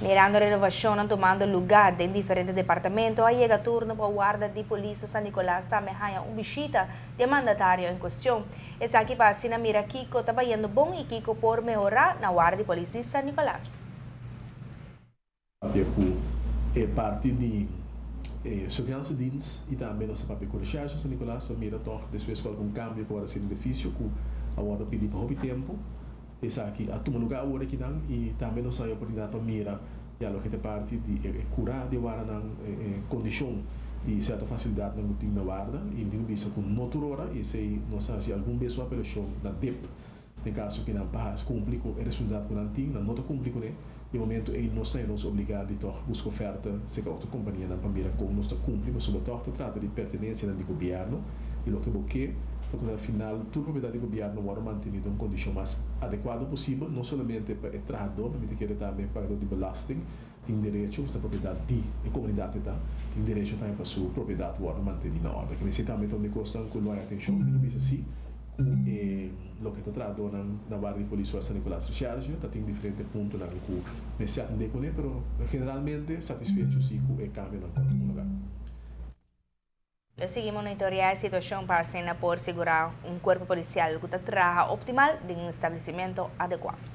Mirando a renovação tomando lugar em diferentes departamentos, aí chega turno para a guarda de polícia San Nicolás também há visita de mandatário em questão. Essa aqui para a mira Kiko está indo bom e Kiko por melhorar na guarda de polícia de San Nicolás. É parte de surveillance dienst e também nossa papel com recherche San Nicolás para mira toch depois com algum cambio que vai ser benefício que a guarda pedir para o tempo. Essa aqui a tomar lugar agora aqui não e também nos sai a oportunidade para mira já lo que é parte de curar de guarda condição de certa facilidade na rotina da guarda e de vista com noturora e se nós se algum pessoa pelo show na DEP em caso que não passa cumprir com a responsabilidade que não tem não nota cumprir com ele de momento ele não sai nos obrigado a buscar oferta se a outra companhia não primeira como nós está cumprir mas sobretudo trata de pertenência do governo e lo que porque porque al final toda propriedade do governo vai manter em condição mais adequada possível, não somente para o trabalhador, mas também para o de belasting, tem direito a essa propriedade de comunidade tem direito também para sua propriedade vai manter na ordem. Que nesse também tem questão que não é atenção, que pensa assim, o que está tratando na guarda de polícia San Nicolás Recharge, tem diferentes pontos que me se atende com ele, mas generalmente satisfeito sim com o cambio no lugar. Seguimos monitorear a situação para a cena por segurar um corpo policial que trabalha optimal de um estabelecimento adequado.